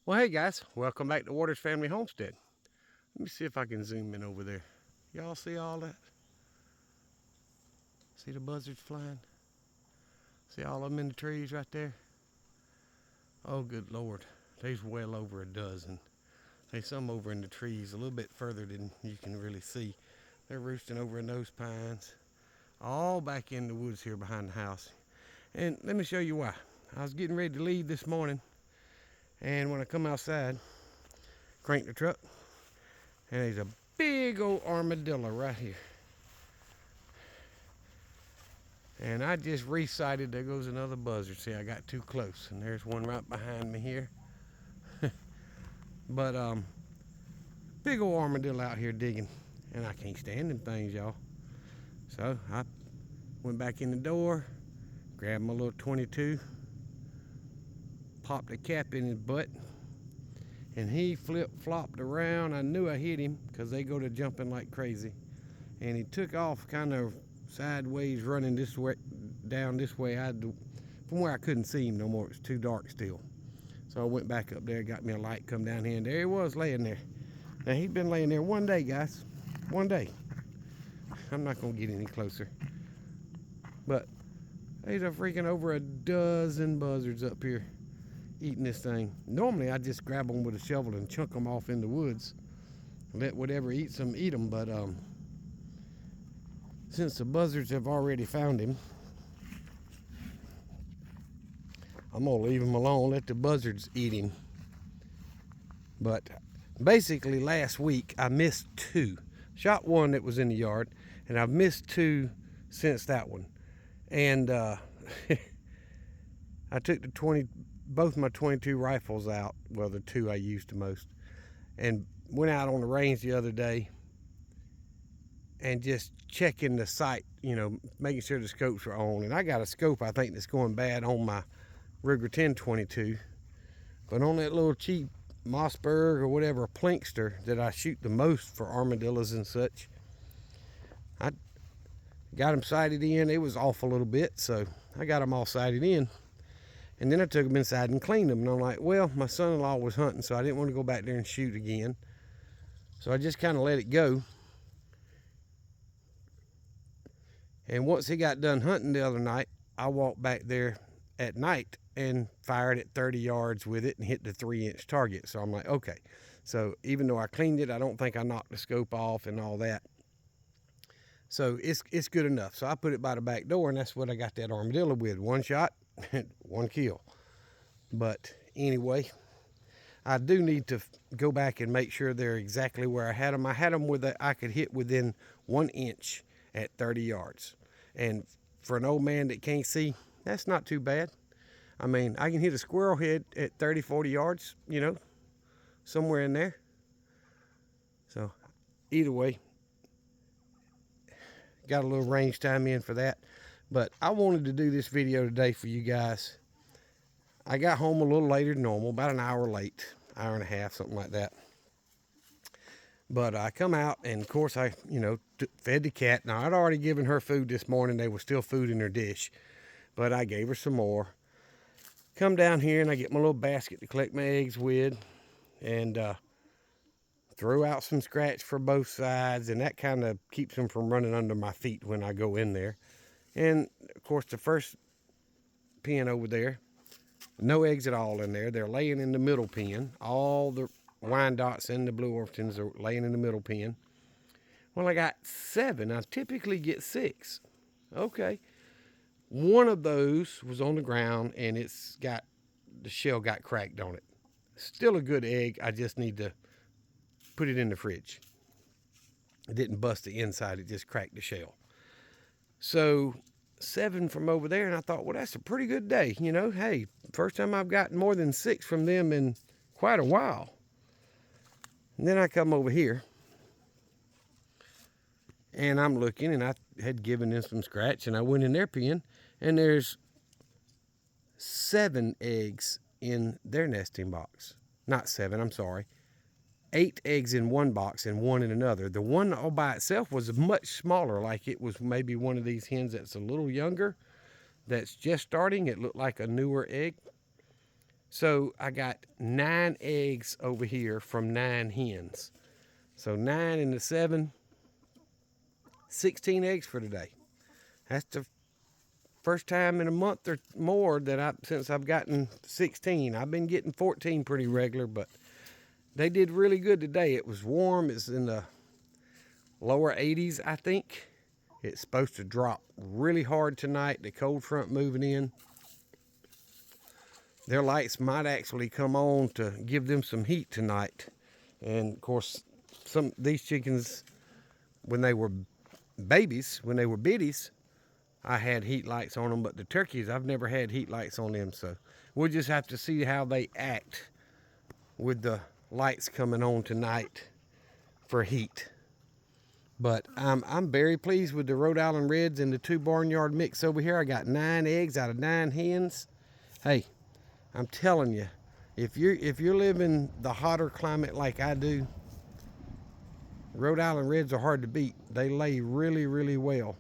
Well, hey guys, welcome back to Waters Family Homestead. Let me see if I can zoom in over there. Y'all see all that? See the buzzards flying? See all of them in the trees right there? Oh, good Lord. There's well over a dozen. There's some over in the trees a little bit further than you can really see. They're roosting over in those pines, all back in the woods here behind the house. And let me show you why. I was getting ready to leave this morning, and when I come outside, crank the truck, and there's a big old armadillo right here. And I just resighted. There goes another buzzard. See, I got too close, and there's one right behind me here. But big old armadillo out here digging, and I can't stand them things, y'all. So I went back in the door, grabbed my little 22, popped a cap in his butt, and he flip-flopped around. I knew I hit him because they go to jumping like crazy, and he took off kind of sideways, running this way, down this way. From where I couldn't see him no more. It was too dark still. So I went back up there, got me a light, come down here, and there he was laying there. Now he'd been laying there one day, guys. One day. I'm not gonna get any closer. But there's a freaking over a dozen buzzards up here eating this thing. Normally I just grab them with a shovel and chunk them off in the woods. Let whatever eats them eat them, but since the buzzards have already found him, I'm gonna leave him alone, let the buzzards eat him. But basically last week I missed two. Shot one that was in the yard, and I've missed two since that one. And I took both my 22 rifles out, well, the two I used the most, and went out on the range the other day and just checking the sight, making sure the scopes were on. And I got a scope I think that's going bad on my Ruger 10-22, but on that little cheap Mossberg or whatever Plinkster that I shoot the most for armadillos and such, I got them sighted in. It was off a little bit, so I got them all sighted in. And then I took them inside and cleaned them. And I'm like, well, my son-in-law was hunting, so I didn't want to go back there and shoot again. So I just kind of let it go. And once he got done hunting the other night, I walked back there at night and fired at 30 yards with it and hit the 3-inch target. So I'm like, okay. So even though I cleaned it, I don't think I knocked the scope off and all that. So it's good enough. So I put it by the back door, and that's what I got that armadillo with. One shot, one kill. But anyway, I do need to go back and make sure they're exactly where I had them. I had them I could hit within 1 inch at 30 yards. And for an old man that can't see, that's not too bad. I mean, I can hit a squirrel head at 30, 40 yards, somewhere in there. So either way, got a little range time in for that. But I wanted to do this video today for you guys. I got home a little later than normal, about an hour late, hour and a half, something like that. But I come out, and of course I, fed the cat. Now I'd already given her food this morning. There was still food in her dish, but I gave her some more. Come down here, and I get my little basket to collect my eggs with, and throw out some scratch for both sides, and that kind of keeps them from running under my feet when I go in there. And of course the first pen over there, no eggs at all in there. They're laying in the middle pen. All the Wyandottes and the Blue Orpingtons are laying in the middle pen. Well, I got 7. I typically get 6. Okay. One of those was on the ground, and the shell got cracked on it. Still a good egg. I just need to put it in the fridge. It didn't bust the inside. It just cracked the shell. So 7 from over there, and I thought, well, that's a pretty good day. Hey, first time I've gotten more than 6 from them in quite a while. And then I come over here, and I'm looking, and I had given them some scratch, and I went in their pen, and there's 7 eggs in their nesting box. Not 7, I'm sorry. 8 eggs in one box and 1 in another. The one all by itself was much smaller, like it was maybe one of these hens that's a little younger, that's just starting. It looked like a newer egg. So I got 9 eggs over here from 9 hens. So 9 into 7, 16 eggs for today. That's the first time in a month or more that since I've gotten 16. I've been getting 14 pretty regular, but they did really good today. It was warm. It's in the lower 80s, I think. It's supposed to drop really hard tonight. The cold front moving in. Their lights might actually come on to give them some heat tonight. And of course, these chickens, when they were babies, when they were biddies, I had heat lights on them, but the turkeys, I've never had heat lights on them. So we'll just have to see how they act with the lights coming on tonight for heat. But I'm very pleased with the Rhode Island Reds and the 2 barnyard mix over here. I got 9 eggs out of 9 hens. Hey, I'm telling you, if you're living the hotter climate like I do, Rhode Island Reds are hard to beat. They lay really, really well.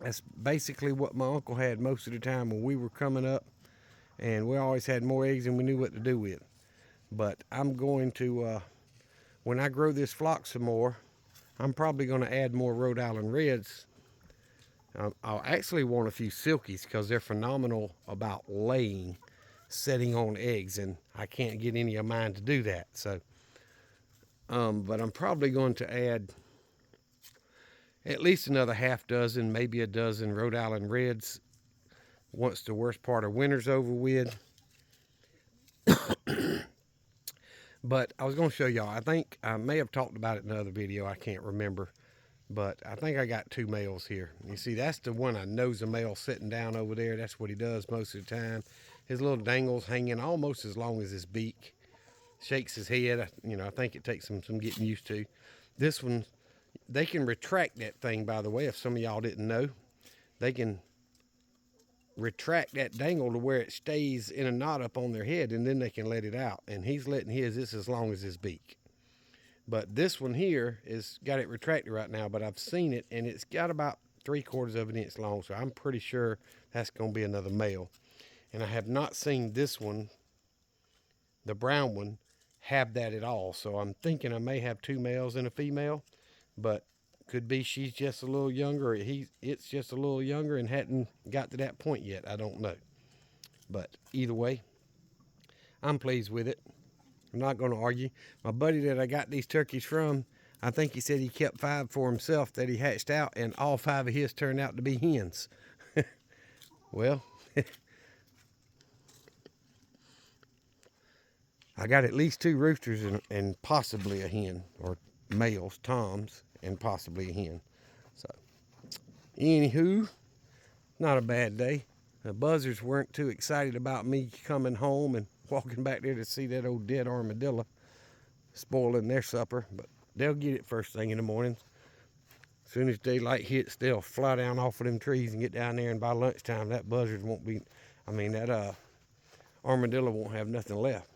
That's basically what my uncle had most of the time when we were coming up, and we always had more eggs than we knew what to do with. But I'm going to, when I grow this flock some more, I'm probably going to add more Rhode Island Reds. I'll actually want a few Silkies because they're phenomenal about laying, setting on eggs, and I can't get any of mine to do that. So, but I'm probably going to add at least another half dozen, maybe a dozen Rhode Island Reds once the worst part of winter's over with. But I was going to show y'all, I think I may have talked about it in another video, I can't remember. But I think I got 2 males here. You see, that's the one I know's a male sitting down over there. That's what he does most of the time. His little dangle's hanging almost as long as his beak. Shakes his head. You know, I think it takes some getting used to. This one, they can retract that thing, by the way, if some of y'all didn't know. They can retract that dangle to where it stays in a knot up on their head, and then they can let it out. And he's letting his, this as long as his beak. But this one here is got it retracted right now, but I've seen it, and it's got about 3/4 of an inch long, so I'm pretty sure that's going to be another male. And I have not seen this one, the brown one, have that at all. So I'm thinking I may have 2 males and a female, but could be she's just a little younger, or it's just a little younger and hadn't got to that point yet. I don't know. But either way, I'm pleased with it. I'm not going to argue. My buddy that I got these turkeys from, I think he said he kept 5 for himself that he hatched out, and all 5 of his turned out to be hens. Well, I got at least 2 roosters and possibly a hen, or males, toms, and possibly a hen. So, anywho, not a bad day. The buzzards weren't too excited about me coming home and walking back there to see that old dead armadillo spoiling their supper, but they'll get it first thing in the morning. As soon as daylight hits, they'll fly down off of them trees and get down there, and by lunchtime that buzzard won't be, that armadillo won't have nothing left.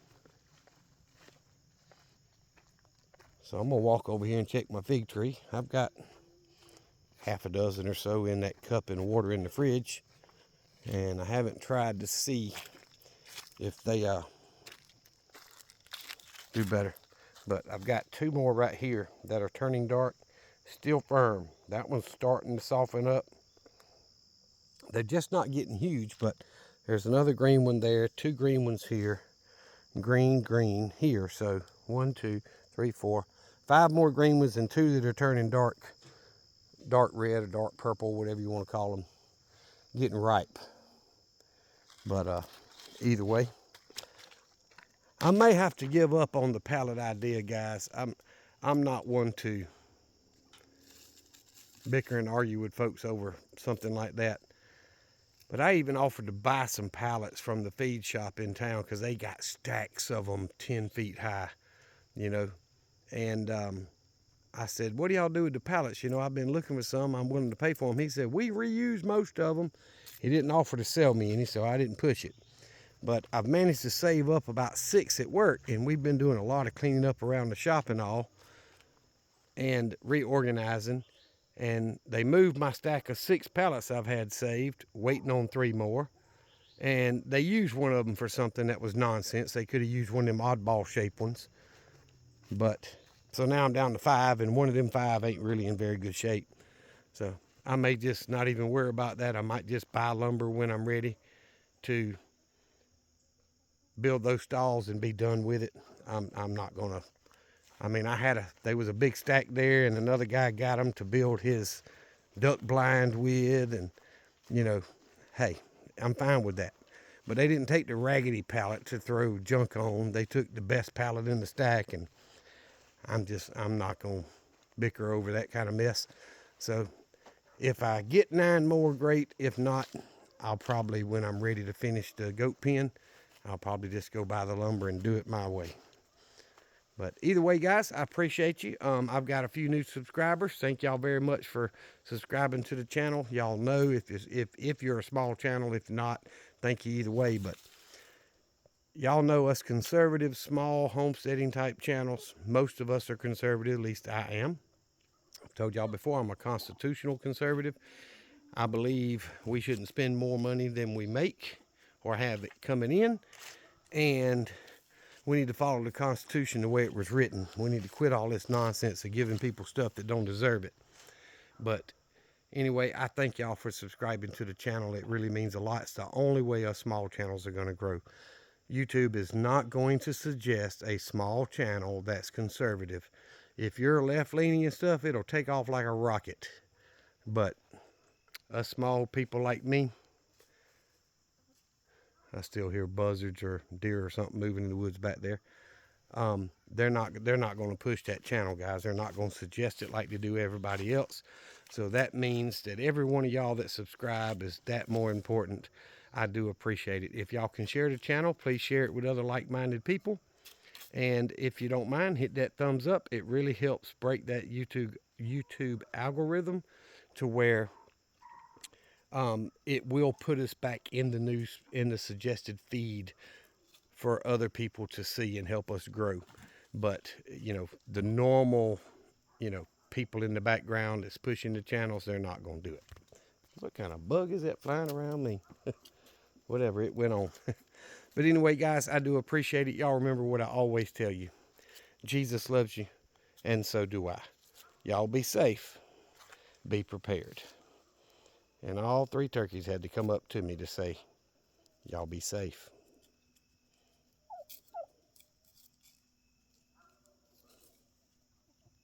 So I'm gonna walk over here and check my fig tree. I've got half a dozen or so in that cup and water in the fridge, and I haven't tried to see if they do better. But I've got 2 more right here that are turning dark, still firm. That one's starting to soften up. They're just not getting huge, but there's another green one there, 2 green ones here, green here. So 1, 2, 3, 4, 5 more green ones and 2 that are turning dark red or dark purple, whatever you want to call them, getting ripe. But either way, I may have to give up on the pallet idea, guys. I'm not one to bicker and argue with folks over something like that. But I even offered to buy some pallets from the feed shop in town, because they got stacks of them 10 feet high, you know. And I said, what do y'all do with the pallets? You know, I've been looking for some. I'm willing to pay for them. He said, we reuse most of them. He didn't offer to sell me any, so I didn't push it. But I've managed to save up about 6 at work, and we've been doing a lot of cleaning up around the shop and all, and reorganizing. And they moved my stack of 6 pallets I've had saved, waiting on 3 more. And they used one of them for something that was nonsense. They could have used one of them oddball shaped ones. But so now I'm down to 5, and one of them 5 ain't really in very good shape. So I may just not even worry about that. I might just buy lumber when I'm ready to build those stalls and be done with it. I'm not gonna. I mean, there was a big stack there, and another guy got them to build his duck blind with, and you know, hey, I'm fine with that. But they didn't take the raggedy pallet to throw junk on. They took the best pallet in the stack, and I'm not gonna bicker over that kind of mess. So if I get 9 more, great. If not, I'll probably, when I'm ready to finish the goat pen, I'll probably just go buy the lumber and do it my way. But either way, guys, I appreciate you. I've got a few new subscribers. Thank y'all very much for subscribing to the channel. Y'all know if you're a small channel. If not, thank you either way. But y'all know us conservative, small homesteading type channels. Most of us are conservative, at least I am. I've told y'all before, I'm a constitutional conservative. I believe we shouldn't spend more money than we make or have it coming in. And we need to follow the Constitution the way it was written. We need to quit all this nonsense of giving people stuff that don't deserve it. But anyway, I thank y'all for subscribing to the channel. It really means a lot. It's the only way us small channels are going to grow. YouTube is not going to suggest a small channel that's conservative. If you're left-leaning and stuff, it'll take off like a rocket. But us small people like me, I still hear buzzards or deer or something moving in the woods back there. They're not going to push that channel, guys. They're not going to suggest it like they do everybody else. So that means that every one of y'all that subscribe is that more important. I do appreciate it. If y'all can share the channel, please share it with other like-minded people. And if you don't mind, hit that thumbs up. It really helps break that YouTube algorithm to where it will put us back in the news, in the suggested feed for other people to see and help us grow. But, you know, the normal, people in the background that's pushing the channels, they're not going to do it. What kind of bug is that flying around me? Whatever, it went on. But anyway, guys, I do appreciate it. Y'all remember what I always tell you. Jesus loves you, and so do I. Y'all be safe. Be prepared. And all 3 turkeys had to come up to me to say, y'all be safe.